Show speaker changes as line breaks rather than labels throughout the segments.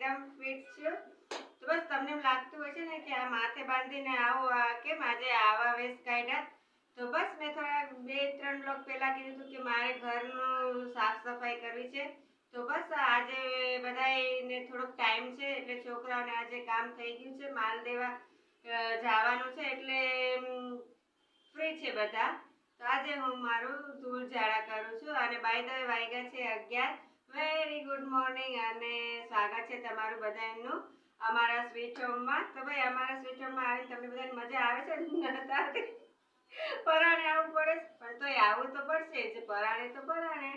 એકદમ ફિટ છું. તો બસ તમને એમ લાગતું હશે ને કે આ માથે બાંધીને આવો, આ કેમ આજે આવા વેશ કાઢ્યા. તો બસ મેં થોડા 2-3 બ્લોગ પહેલા કીધું હતું કે મારે ઘરનું સાફ સફાઈ કરવી છે. તો બસ આજે બધાને થોડોક ટાઈમ છે એટલે છોકરાઓને આજે કામ થઈ ગયું છે, માલ દેવા જવાનું છે એટલે ફ્રી છે બધા. તો આજે હું મારું ધૂળ ઝાડા કરું છું અને બાય ધ વે વાગ્યા છે 11. વેરી ગુડ મોર્નિંગ અને સ્વાગત છે તમારું બધાનું અમારા સ્વીટ હોમમાં. તો ભાઈ અમારા સ્વીટ હોમમાં આવીને તમને બધાને મજા આવે છે ને? પરાણે આવવું પડે પણ તોય આવવું તો પડશે જ, પરાણે તો પરાણે.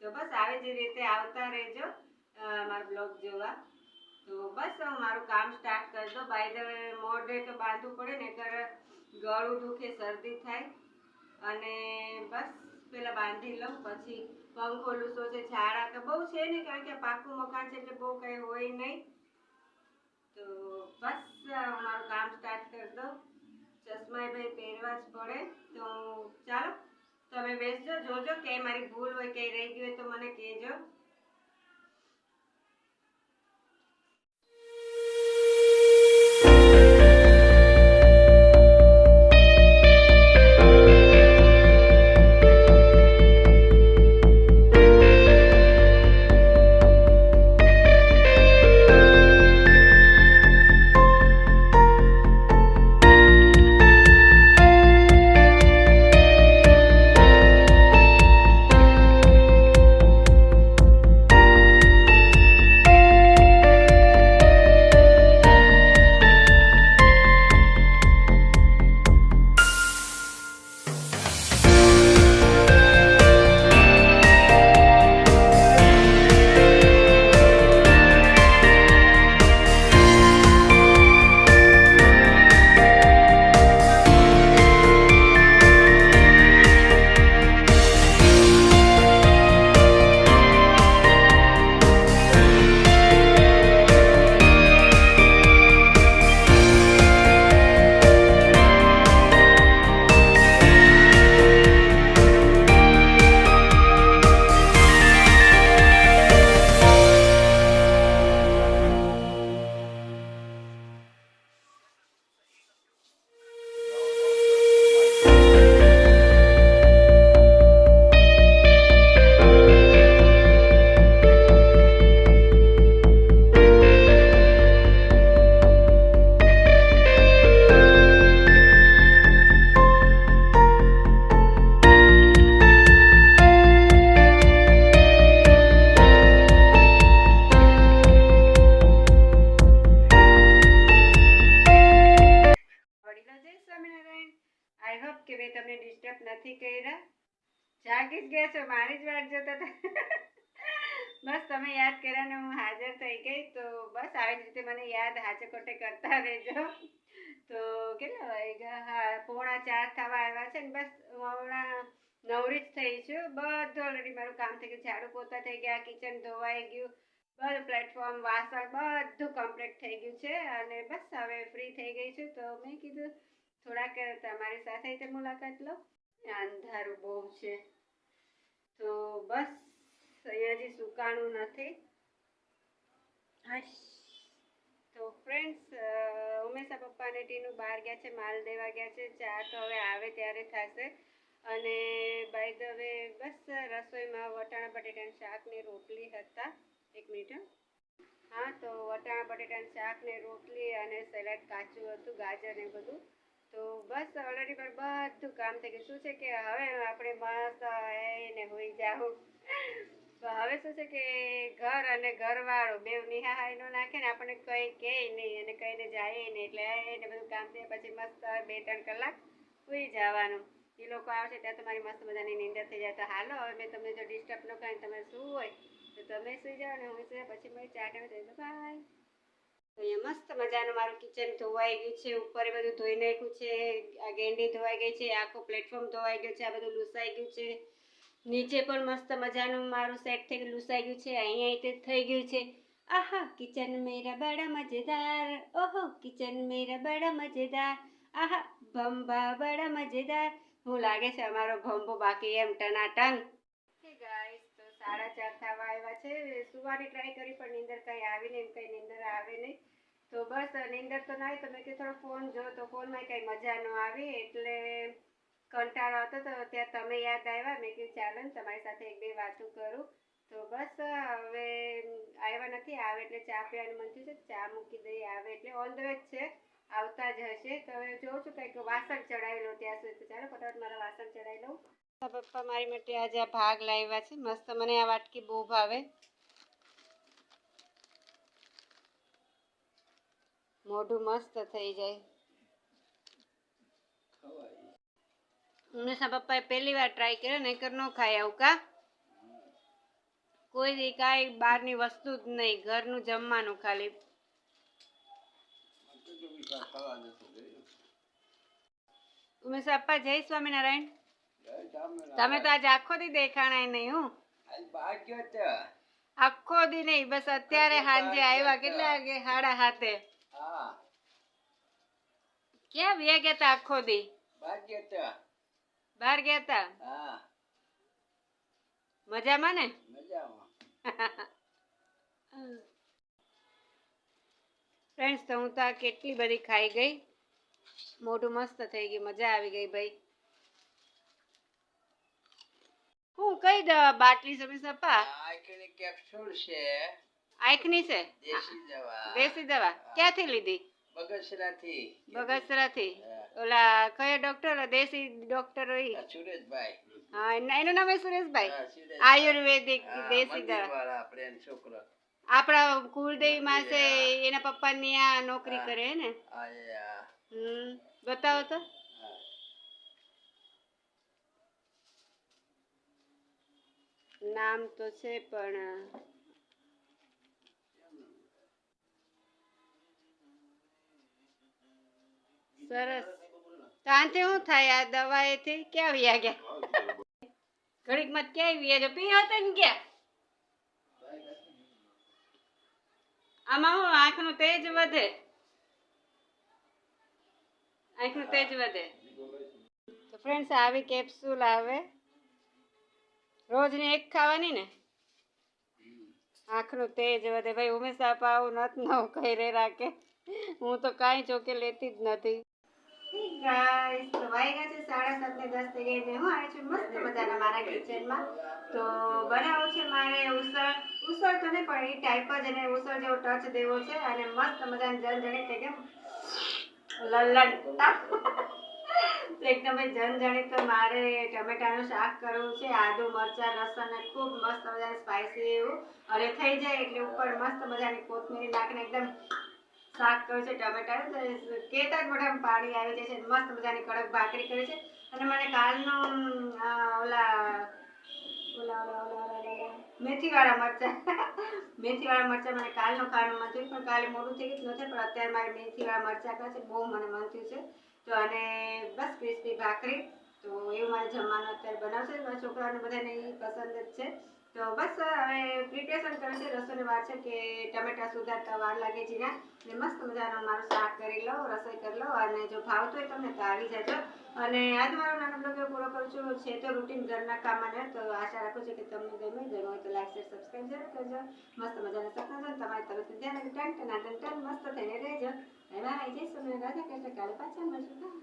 તો બસ આવી જ રીતે આવતા રહેજો મારા બ્લોગ જોવા. તો બસ હું મારું કામ સ્ટાર્ટ કરી દો. બાય ધ વે મોઢે તો બાંધવું પડે ને, ગળું દુખે, શરદી થાય અને બસ પેલા બાંધી લઉં પછી પંખો લૂસો છે. ઝાડા તો બહુ છે ને કારણ કે પાકું મકાન છે એટલે બહુ કઈ હોય નહીં. તો બસ મારું કામ સ્ટાર્ટ કરી દો. ચશ્મા ભાઈ પહેરવા જ પડે. તો ચાલો તમે બેસજો, જોજો કે મારી ભૂલ હોય કે રહી ગઈ હોય તો મને કહેજો. આઈ હોપ કે મેં તમને ડિસ્ટર્બ નથી કર્યા. જાગી જ ગયા છો, મારી જ વાટ જોતા હતા. બસ તમે યાદ કર્યા ને હું હાજર થઈ ગઈ. તો બસ આવી જ રીતે મને યાદ હાચે કોટે કરતા રહેજો. તો કેટલા વાગ્યા? હા, 3:45 થવા આવ્યા છે ને. બસ હમણાં નવરી જ થઈ છું. બધું ઓલરેડી મારું કામ થઈ ગયું. ઝાડુ પોતા થઈ ગયા, કિચન ધોવાઈ ગયું, બધું પ્લેટફોર્મ, વાસણ બધું કમ્પ્લીટ થઈ ગયું છે અને બસ હવે ફ્રી થઈ ગઈ છું. તો મેં કીધું થોડાક તમારી સાથે મુલાકાત લો. અંધારું બહુ છે તો બસ અહીંયા હજી સુકાણું નથી. તો ફ્રેન્ડ્સ, ઉમેશા પપ્પાને ટીનું બહાર ગયા છે, માલ દેવા ગયા છે. ચા તો હવે આવે ત્યારે થશે. અને બાય ધ વે બસ રસોઈમાં વટાણા બટેટાનું શાક ને રોટલી હતા. એક મિનિટ. હા, તો વટાણા બટેટાનું શાક ને રોટલી અને સલાડ કાચું હતું, ગાજર ને બધું. તો બસ ઓલરેડી પણ બધું કામ થઈ ગયું. શું છે કે હવે આપણે મસ્ત એને હોઈ જાઉં. તો હવે શું છે કે ઘર અને ઘરવાળો બેવ નિહાહાઈ નો નાખે ને, આપણને કંઈ કહે નહીં અને કહીને જાય નહીં. એટલે એને બધું કામ થયા પછી મસ્ત 2-3 કલાક સુઈ જવાનું. એ લોકો આવે છે ત્યાં તમારી મસ્ત મજાની નીંદર થઈ જાય. તો હાલો, હવે મેં તમને જો ડિસ્ટર્બ ન કરીને તમે શું હોય તો તમે સુઈ જાઓ ને હું સુઈ પછી મારી ચા ટાઈમ થઈ. બાય. તો અહીંયા મસ્ત મજાનું મારું કિચન ધોવાઈ ગયું છે. ઉપર એ બધું ધોઈ નાખ્યું છે. આ ગેંડી ધોવાઈ ગઈ છે, આખો પ્લેટફોર્મ ધોવાઈ ગયો છે, આ બધું લૂસાઈ ગયું છે. નીચે પણ મસ્ત મજાનું મારું સેટ થઈ ગયું, લૂસાઈ ગયું છે. અહીંયા તે થઈ ગયું છે. આહા, કિચન મેરા બડા મજેદાર. ઓહો, કિચન મેરા બડા મજેદાર. આહા, ભંભા બડા મજેદાર. હું લાગે છે અમારો ભંભો બાકી એમ ટનાટન. હે ગાઈસ, તો 4:30 થવા આવ્યા છે. સુવાની ટ્રાય કરી પણ નીંદર કાંઈ આવી નહીં, કંઈ નીંદર આવે નહીં. તો બસ નીંદર તો ના આવી તો મેં કીધું થોડો ફોન જો, તો ફોનમાં કાંઈ મજા ન આવી એટલે કંટાળો હતો. તો ત્યાં તમે યાદ આવ્યા, મેં કીધું ચાલો ને તમારી સાથે એક બે વાતો કરું. તો બસ હવે આવ્યા નથી, આવે એટલે ચા પીવાનું મન થયું છે, ચા મૂકી દઈએ, આવે એટલે ઓન ધ વે જ છે, આવતા જ હશે. તો હવે જોઉં છું કંઈક વાસણ ચડાવી લઉં ત્યાં સુધી. તો ચાલો ફટાફટ મારા વાસણ ચડાવી લઉં. પપ્પા મારી માટે આજે આ ભાગ લાવ્યા છે મસ્ત, મને આ વાટકી બહુ ભાવે. મોઢું મસ્ત થઈ જાય. હંમેશા પપ્પાએ પહેલી વાર ટ્રાય કર્યો, નહીંતર ન ખાય આવું કા. કોઈ દી કાંઈ બહારની વસ્તુ જ નહીં, ઘરનું જમવાનું ખાલી. ઉમેશ પપ્પા જય સ્વામિનારાયણ. તમે તો આજે આખો દી દેખાણાય નહીં. હું આખો દી નહીં, બસ અત્યારે સાંજે આવ્યા. કેટલા વાગે? 7:30. ક્યાં વ્યા ગયા તા? આખો દી બહાર ગયા તા. મજામાં ને? ફ્રેન્ડ્સ, તો હું તો કેટલી બધી ખાઈ ગઈ, મોઢું મસ્ત થઈ ગયું, મજા આવી ગઈ ભાઈ. હું કઈ દવા બાટલી સમીસ પપ્પા?
આંખની કેપ્સ્યુલ છે.
આંખની છે?
દેશી દવા.
દેશી દવા ક્યાંથી લીધી?
બગસરાથી.
બગસરાથી. ઓલા કયા ડોક્ટર? દેશી ડોક્ટર હોય?
સુરેશભાઈ.
હા, એનું નામ સુરેશભાઈ. આયુર્વેદિક દેશી દવા. આપણા કુળદેવી માં છે, એના પપ્પા ની આ નોકરી કરે હે ને? બતાવો તો. નામ તો છે પણ સરસ. તાંથી શું થાય આ દવાએથી? ક્યાં વ્યા ગયા? ઘડીક માં ક્યાંય વ્યા જો? પી હતા ને ક્યાં? આમાં હું આંખનું તેજ વધે, આંખનું તેજ વધે. તો ફ્રેન્ડ્સ, આવી કેપ્સ્યુલ આવે, રોજની એક ખાવાની ને, આંખનું તેજ વધે. ભાઈ ઉમેશ આપા આવું નથી નવું કહી રે રાખે, હું તો કાંઈ ચોકે લેતી જ નથી. ગાઈસ, તો વાગ્યા છે 7:30 થઈ ગઈ ને હું આવી છું મસ્ત મજાના મારા કિચનમાં. તો બનાવું છે મારે ઉસળ તો નહીં પણ એ ટાઈપ જ, અને ઉસળ જેવો ટચ દેવો છે, અને મસ્ત મજાની જનજણીત એકદમ લલણતા એકદમ જનજણીત મારે ટમેટાનું શાક કરવું છે. આદુ મરચાં લસણ ને ખૂબ મસ્ત મજાનું સ્પાઈસી એવું, અને થઈ જાય એટલે ઉપર મસ્ત મજાની કોથમીર નાખીને એકદમ શાક કર્યું છે ટમેટાનું. કેતા જ મોઢામાં પાણી આવી જાય છે. મસ્ત મજાની કડક ભાખરી કરી છે. અને મને કાલનો મેથીવાળા મરચાં મને કાલનો ખાવાનું મન થયું, પણ કાલે મોડું થઈ ગયું નથી, પણ અત્યારે મારે મેથીવાળા મરચાં ખાવા છે, બહુ મને મન થયું છે. તો અને બસ ક્રિસ્પી ભાખરી, તો એવું મારે જમવાનું અત્યારે બનાવશે. મારા છોકરાઓને બધાને એ પસંદ જ છે. તો બસ હવે પ્રિપેરેશન કરે છે, રસોઈની વાર છે કે ટમેટા સુધારતા વાર લાગે જીરા, ને મસ્ત મજાનું મારું શાક કરી લો, રસોઈ કરી લો. અને જો ભાવતું હોય તમને તો આવી જજો. અને આજ મારો નાનો બ્લોગ પૂરો કરું છું. છે તો રૂટીન ઘરના કામમાં, તો આશા રાખું છું કે તમને ગમે હોય તો લાઈક શેર સબસ્ક્રાઈબ જરૂર કરજો. મસ્ત મજાના સપના છે, તમારી તરફથી ધ્યાન ટન મસ્ત થઈને રહેજો. Bye bye. જય સ્વામિનારાયણ. રાધા કૃષ્ણ. કાલે પાછા મળશું.